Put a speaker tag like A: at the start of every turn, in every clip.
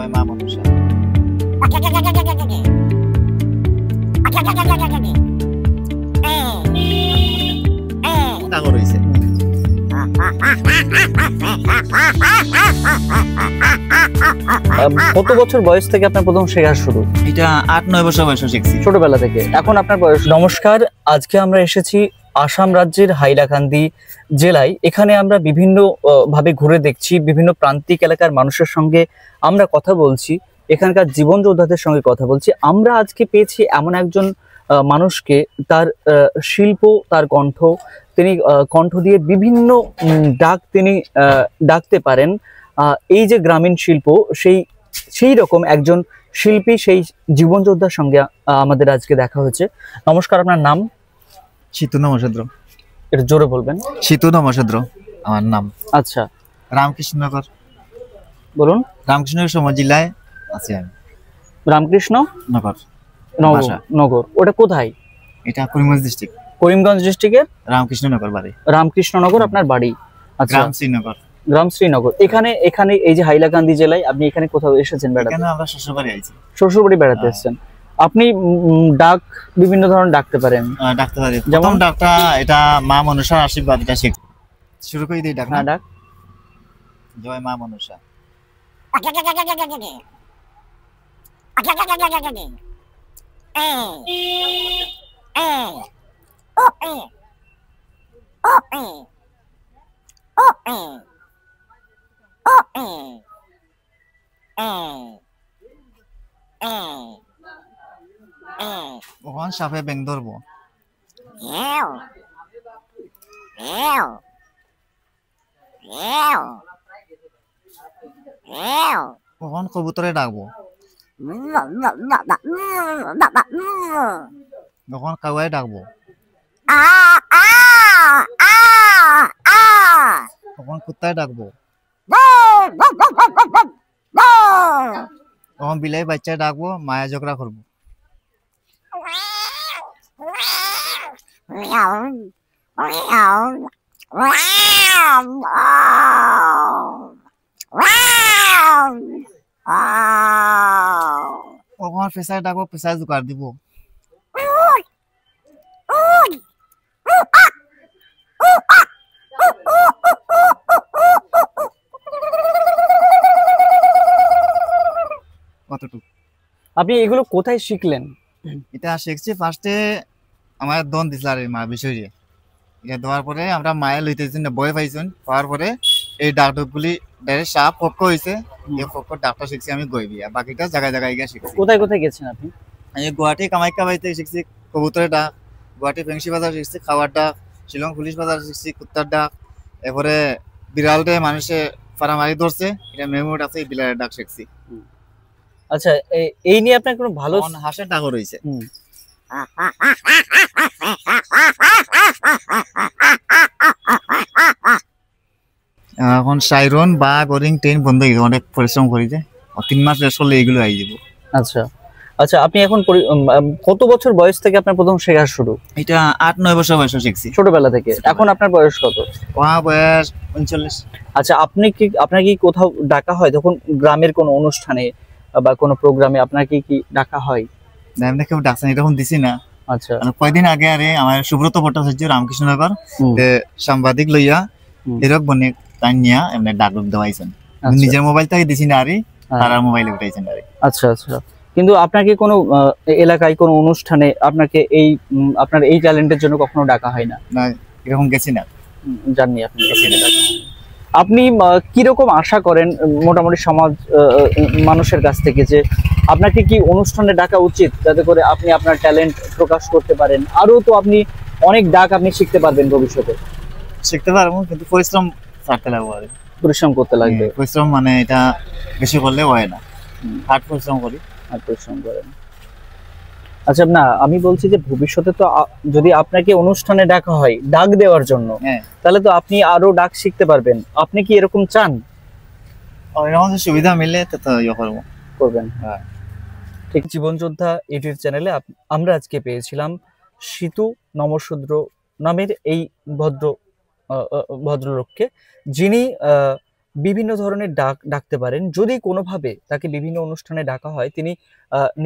A: জয় মা মনসা। ডাঙর হইছে।
B: কত বছর বয়স থেকে আপনার প্রথম শেখা শুরু?
A: এটা 8-9 বছর বয়সে শিখছি,
B: ছোটবেলা থেকে। এখন আপনার বয়স? নমস্কার, আজকে আমরা এসেছি আসাম রাজ্যের হাইলাকান্দি জেলায়। এখানে আমরা বিভিন্ন ভাবে ঘুরে দেখছি, বিভিন্ন প্রান্তিক এলাকার মানুষের সঙ্গে আমরা কথা বলছি, এখানকার জীবন যোদ্ধাদের সঙ্গে কথা বলছি। আমরা আজকে পেয়েছি এমন একজন মানুষকে, তার শিল্প, তার কণ্ঠ, তিনি কণ্ঠ দিয়ে বিভিন্ন ডাক তিনি ডাকতে পারেন। এই যে গ্রামীণ শিল্প, সেই রকম একজন শিল্পী, সেই জীবন যোদ্ধার সঙ্গে আমাদের আজকে দেখা হয়েছে। নমস্কার, আপনার নাম?
A: শীতু নমসদ্র।
B: এটা জোরে বলবেন।
A: শীতু নমসদ্র আমার নাম।
B: আচ্ছা,
A: রামকৃষ্ণনগর।
B: বলুন।
A: রামকৃষ্ণনগর সময় জেলায় আছি আমি।
B: রামকৃষ্ণ
A: নগর
B: নগর, ওটা কোথায়?
A: এটা করিমগঞ্জ ডিস্ট্রিক্ট।
B: করিমগঞ্জ ডিস্ট্রিক্টের
A: রামকৃষ্ণনগর বাড়ি।
B: রামকৃষ্ণনগর আপনার বাড়ি? আচ্ছা,
A: গ্রাম শ্রীনগর।
B: গ্রাম শ্রীনগর। এখানে এই যে হাইলাকান্দি জেলায় আপনি এখানে কোথাও এসেছেন বেড়াতে?
A: এখানে আমরা শ্বশুরবাড়ি আইছি।
B: শ্বশুরবাড়ি বেড়াতে এসেছেন। আপনি ডাক বিভিন্ন ধরনের ডাকতে পারেন?
A: ডাকতে পারি। যেমন ডাকটা এটা মা মনসার আশীর্বাদ, এটা শিখ শুরু করে দিই। ডাক না?
B: ডাক।
A: জয় মা মনসা। ওখান সাপে ব্যাং ধরবো। ওখান কবুতরে ডাকবো। ওখান কাউয়াই ডাকবো। ওখান কুত্তায় ডাকবো। ওখান বিলাই বাচ্চায় ডাকবো, মায়া ঝগড়া করবো। ওখান পেশায় ডাকবো, পেশায় জোগাড় দিব। কতটুকু?
B: আপনি এগুলো কোথায় শিখলেন?
A: এটা শিখছি ফার্স্টে আমার দন দিছিল আর মা বিষয়ে। এটা দেওয়ার পরে আমরা মায়া লইতেছি না, ভয় পাইছেন। পাওয়ার পরে এই ডাকগুলি ডাইরেক্ট সাপ পক্ষ হয়েছে, এই পক্ষ ডাকটা শিখছি আমি গইবিয়া। বাকিটা জায়গায় জায়গায় গিয়ে শিখছি।
B: কোথায় কোথায় গেছেন আপনি?
A: আমি গুয়াহাটি কামাখ্যা বাড়িতে শিখছি কবুতরের ডাক, গুয়াহাটি ফেংশি বাজার শিখছি খাওয়ার ডাক, শিলং পুলিশ বাজার শিখছি কুত্তার ডাক, এরপরে বিড়ালটে মানুষে ফারামারি ধরছে, এটা মেমোট আছে, এই বিড়ালের ডাক শিখছি।
B: আচ্ছা, এই নিয়ে আপনার কোনো ভালো?
A: হাঁসের ডাকও রয়েছে। এখন সাইরন বা গরিং ট্রেন বন্ধ হয়ে গেছে, অনেক পরিশ্রম করি যে 3 মাস রেস্ট করলে এগুলো আই যাব।
B: আচ্ছা আচ্ছা, আপনি এখন কত বছর বয়স থেকে আপনার প্রথম শেখা শুরু?
A: এটা 8-9 বছর বয়সে শিখছি,
B: ছোটবেলা থেকে। এখন আপনার বয়স কত?
A: বয়স 39।
B: আচ্ছা, আপনার কি কোথাও ডাকা হয় তখন গ্রামের কোনো অনুষ্ঠানে বা কোনো প্রোগ্রামে আপনার কি ডাকা হয়?
A: না, এমনি কেউ ডাকছেন এরকম দিছি না।
B: আচ্ছা,
A: কয়েকদিন আগে আরে আমার সুব্রত ভট্টাচার্য রামকৃষ্ণনগর সাংবাদিক লইয়া এরকম বনে তাই নিয়া এমনি ডাক দেওয়াইছেন। নিজের মোবাইল থেকে দিছি না, আরে তার মোবাইলে উঠাইছেন আরে। আচ্ছা
B: আচ্ছা, কিন্তু আপনাকে কোনো এলাকায় কোনো অনুষ্ঠানে আপনার এই ট্যালেন্টের জন্য কখনো ডাকা হয় না?
A: না, এরকম গেছি না,
B: জাননি আপনি। আপনি কিরকম আশা করেন মোটামুটি সমাজ মানুষের কাছ থেকে, যে আপনাকে কি অনুষ্ঠানে ডাকা উচিত যাতে করে আপনি আপনার ট্যালেন্ট প্রকাশ করতে পারেন? আরো তো আপনি অনেক ডাক আপনি শিখতে পারবেন ভবিষ্যতে।
A: শিখতে পারবো, কিন্তু পরিশ্রম করতে লাগবে।
B: পরিশ্রম করতে লাগবে।
A: পরিশ্রম মানে এটা বেশি করলে হয় না, হার্ড পরিশ্রম করি। হার্ড
B: পরিশ্রম করেন। আচ্ছা, না আমি বলছি যে ভবিষ্যতে তো যদি আপনাকে অনুষ্ঠানে ডাকা হয় ডাক দেওয়ার জন্য, তাহলে তো আপনি আরো ডাক শিখতে পারবেন। আপনি কি এরকম চান?
A: এরকম সুবিধা মিললে তো
B: করবেন। হ্যাঁ, ঠিক। জীবন যোদ্ধা ইউটিউব চ্যানেলে আমরা আজকে পেয়েছিলাম শীতু নমশূদ্র নামের এই ভদ্রলোককে, যিনি বিভিন্ন ধরনের ডাকতে পারেন। যদি কোনোভাবে তাকে বিভিন্ন অনুষ্ঠানে ডাকা হয়, তিনি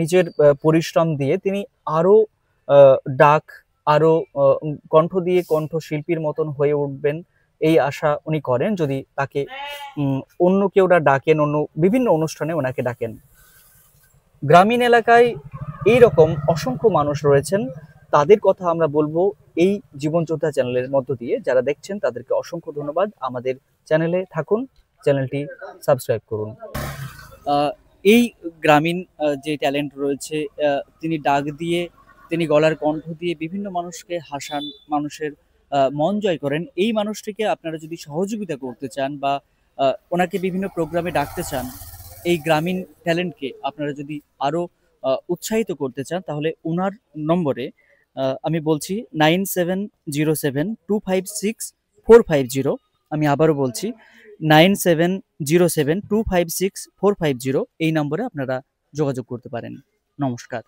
B: নিজের পরিশ্রম দিয়ে তিনি আরো ডাক, আরো কণ্ঠ দিয়ে কণ্ঠশিল্পীর মতন হয়ে উঠবেন, এই আশা উনি করেন যদি তাকে অন্য কেউ ডাকেন, অন্য বিভিন্ন অনুষ্ঠানে ওনাকে ডাকেন। গ্রামীণ এলাকায় এইরকম অসংখ্য মানুষ রয়েছেন, তাদের কথা আমরা বলবো এই জীবনযোদ্ধা চ্যানেলের মধ্য দিয়ে। যারা দেখছেন তাদেরকে অসংখ্য ধন্যবাদ। আমাদের চ্যানেলে থাকুন, চ্যানেলটি সাবস্ক্রাইব করুন। এই গ্রামীণ যে ট্যালেন্ট রয়েছে, তিনি ডাক দিয়ে, তিনি গলার কণ্ঠ দিয়ে বিভিন্ন মানুষকে হাসান, মানুষের মন জয় করেন। এই মানুষটিকে আপনারা যদি সহযোগিতা করতে চান বা ওনাকে বিভিন্ন প্রোগ্রামে ডাকতে চান, এই গ্রামীণ ট্যালেন্টকে আপনারা যদি আরো উৎসাহিত করতে চান, তাহলে ওনার নম্বরে আমি বলছি 9707256450। আমি আবারও বলছি 9707256450। এই নম্বরে আপনারা যোগাযোগ করতে পারেন। নমস্কার।